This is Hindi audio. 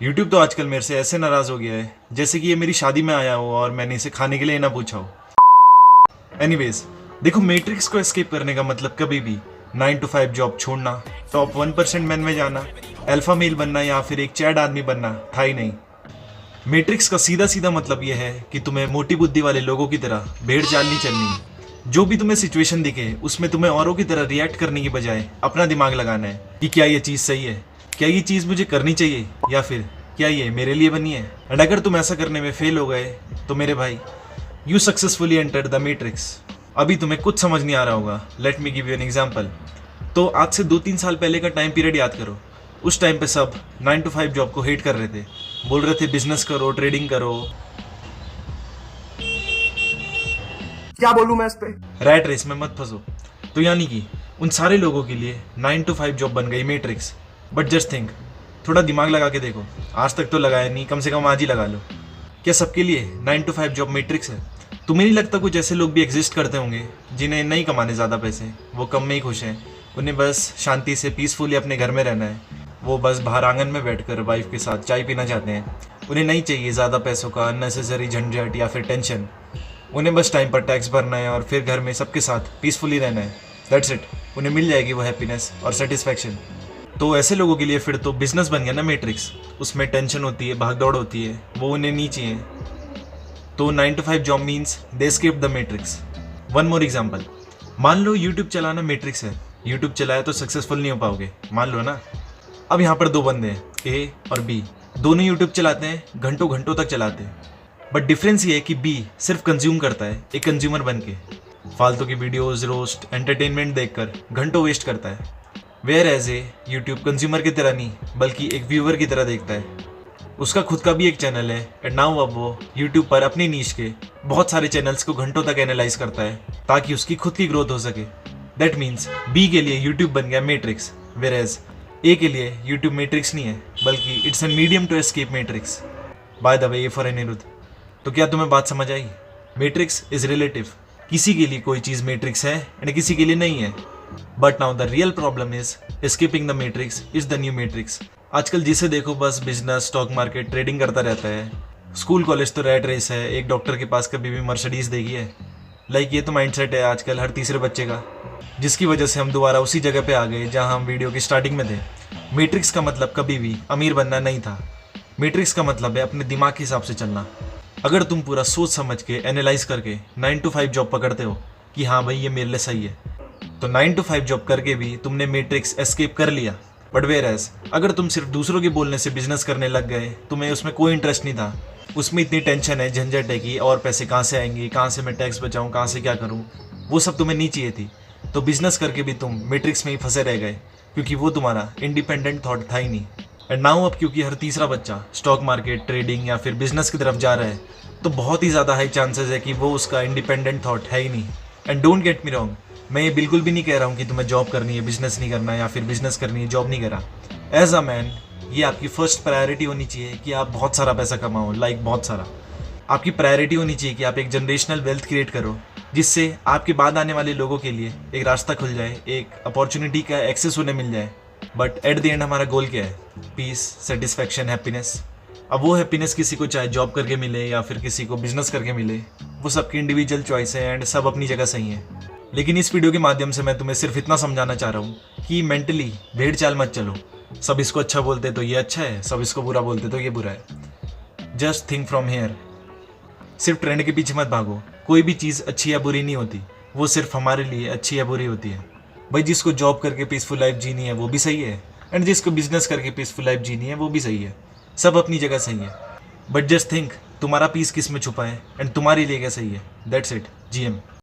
यूट्यूब तो आजकल मेरे से ऐसे नाराज हो गया है जैसे कि ये मेरी शादी में आया हो और मैंने इसे खाने के लिए ना पूछा हो। एनीवेज, देखो मैट्रिक्स को एस्केप करने का मतलब कभी भी 9 to 5 जॉब छोड़ना, टॉप 1% मैन में जाना, अल्फा मेल बनना या फिर एक चैड आदमी बनना था ही नहीं। मैट्रिक्स का सीधा सीधा मतलब यह है कि तुम्हें मोटी बुद्धि वाले लोगों की तरह भेड़ चाल नहीं चलनी है। जो भी तुम्हें सिचुएशन दिखे उसमें तुम्हें औरों की तरह रिएक्ट करने की बजाय अपना दिमाग लगाना है कि क्या ये चीज़ सही है, क्या ये चीज़ मुझे करनी चाहिए या फिर क्या ये मेरे लिए बनी है। एंड अगर तुम ऐसा करने में फेल हो गए तो मेरे भाई, you successfully entered the matrix. अभी तुम्हें कुछ समझ नहीं आ रहा होगा। Let me give you an example. तो आज से 2-3 साल पहले का टाइम पीरियड याद करो। उस टाइम पे सब 9 to 5 जॉब को हेट कर रहे थे, बोल रहे थे बिजनेस करो, ट्रेडिंग करो। क्या बोलूं मैं इस पे? रैट रेस में मत फंसो। तो यानी कि उन सारे लोगों के लिए 9 to 5 जॉब बन गई मैट्रिक्स। बट जस्ट थिंक, थोड़ा दिमाग लगा के देखो। आज तक तो लगाया नहीं, कम से कम आज ही लगा लो। क्या सबके लिए 9 to 5 जॉब मैट्रिक्स है? तुम्हें नहीं लगता कुछ ऐसे लोग भी एग्जिस्ट करते होंगे जिन्हें नहीं कमाने ज़्यादा पैसे, वो कम में ही खुश हैं, उन्हें बस शांति से पीसफुली अपने घर में रहना है, वो बस बाहर आंगन में बैठकर वाइफ के साथ चाय पीना चाहते हैं, उन्हें नहीं चाहिए ज़्यादा पैसों का अननेसेसरी झंझट या फिर टेंशन, उन्हें बस टाइम पर टैक्स भरना है और फिर घर में सबके साथ पीसफुली रहना है। That's it. उन्हें मिल जाएगी वो हैप्पीनेस और सेटिस्फैक्शन। तो ऐसे लोगों के लिए फिर तो बिजनेस बन गया ना मैट्रिक्स। उसमें टेंशन होती है, भाग दौड़ होती है, वो उन्हें नहीं चाहिए। तो 9 to 5 job means they skip the matrix. One more example, मान लो यूट्यूब चलाना मैट्रिक्स है। यूट्यूब चलाया तो सक्सेसफुल नहीं हो पाओगे, मान लो ना। अब यहाँ पर दो बंदे हैं, ए और बी। दोनों यूट्यूब चलाते हैं, घंटों घंटों तक चलाते हैं। बट डिफरेंस ये है कि बी सिर्फ कंज्यूम करता है, एक कंज्यूमर बन के फालतू की वीडियोस, रोस्ट, एंटरटेनमेंट देखकर घंटों वेस्ट करता है। Whereas a YouTube consumer की तरह नहीं बल्कि एक व्यूअर की तरह देखता है। उसका खुद का भी एक चैनल है एंड नाउ अब वो यूट्यूब पर अपनी नीश के बहुत सारे चैनल्स को घंटों तक एनालाइज करता है ताकि उसकी खुद की ग्रोथ हो सके। दैट मीन्स बी के लिए यूट्यूब बन गया मैट्रिक्स, वेयर एज ए के लिए यूट्यूब मैट्रिक्स नहीं है बल्कि it's an medium to escape matrix. By the way, A for Anirudh. तो क्या तुम्हें बात समझ आई? Matrix is relative. किसी के लिए कोई चीज़ मैट्रिक्स है एंड किसी के लिए नहीं है। But now the real problem is escaping the matrix is the new matrix. आजकल जिसे देखो बस बिजनेस, स्टॉक मार्केट, ट्रेडिंग करता रहता है। स्कूल कॉलेज तो रैट रेस है। एक डॉक्टर के पास कभी भी मर्सिडीज देखी है? लाइक ये तो माइंडसेट है आजकल हर तीसरे बच्चे का, जिसकी वजह से हम दोबारा उसी जगह पे आ गए जहां हम वीडियो की स्टार्टिंग में थे। मैट्रिक्स का मतलब कभी भी अमीर बनना नहीं था। मैट्रिक्स का मतलब है अपने दिमाग के हिसाब से चलना। अगर तुम पूरा सोच समझ के एनालाइज करके 9 to 5 जॉब पकड़ते हो कि हाँ भाई ये मेरे लिए सही है, तो 9 to 5 जॉब करके भी तुमने मैट्रिक्स एस्केप कर लिया। बट वेयर एज अगर तुम सिर्फ दूसरों के बोलने से बिजनेस करने लग गए, तुम्हें उसमें कोई इंटरेस्ट नहीं था, उसमें इतनी टेंशन है, झंझट है कि और पैसे कहाँ से आएंगे, कहाँ से मैं टैक्स बचाऊँ, कहाँ से क्या करूँ, वो सब तुम्हें नहीं चाहिए थी। तो बिजनेस करके भी तुम मैट्रिक्स में ही फंसे रह गए क्योंकि वो तुम्हारा इंडिपेंडेंट थॉट था ही नहीं। एंड नाउ अब क्योंकि हर तीसरा बच्चा स्टॉक मार्केट, ट्रेडिंग या फिर बिजनेस की तरफ जा रहा है, तो बहुत ही ज़्यादा हाई चांसेस है कि वो उसका इंडिपेंडेंट थॉट है ही नहीं। And don't get me wrong, मैं ये बिल्कुल भी नहीं कह रहा हूँ कि तुम्हें जॉब करनी है, बिजनेस नहीं करना, या फिर बिजनेस करनी है, जॉब नहीं करा। एज अ मैन ये आपकी फर्स्ट प्रायोरिटी होनी चाहिए कि आप बहुत सारा पैसा कमाओ, लाइक बहुत सारा। आपकी प्रायोरिटी होनी चाहिए कि आप एक जनरेशनल वेल्थ क्रिएट करो जिससे आपके बाद आने वाले लोगों के लिए एक रास्ता खुल जाए, एक अपॉर्चुनिटी का एक्सेस उन्हें मिल जाए। बट एट द एंड हमारा गोल क्या है? Peace, satisfaction, happiness. अब वो हैप्पीनेस किसी को चाहे जॉब करके मिले या फिर किसी को बिजनेस करके मिले, वो सबकी इंडिविजुअल चॉइस है एंड सब अपनी जगह सही है। लेकिन इस वीडियो के माध्यम से मैं तुम्हें सिर्फ इतना समझाना चाह रहा हूँ कि मेंटली भेड़ चाल मत चलो। सब इसको अच्छा बोलते तो ये अच्छा है, सब इसको बुरा बोलते तो ये बुरा है। Just think from here. सिर्फ ट्रेंड के पीछे मत भागो। कोई भी चीज़ अच्छी या बुरी नहीं होती, वो सिर्फ हमारे लिए अच्छी या बुरी होती है। भाई जिसको जॉब करके पीसफुल लाइफ जीनी है वो भी सही है, एंड जिसको बिजनेस करके पीसफुल लाइफ जीनी है वो भी सही है। सब अपनी जगह सही है। बट जस्ट थिंक, तुम्हारा पीस किस में छुपा है एंड तुम्हारे लिए क्या सही है। That's it. जीएम।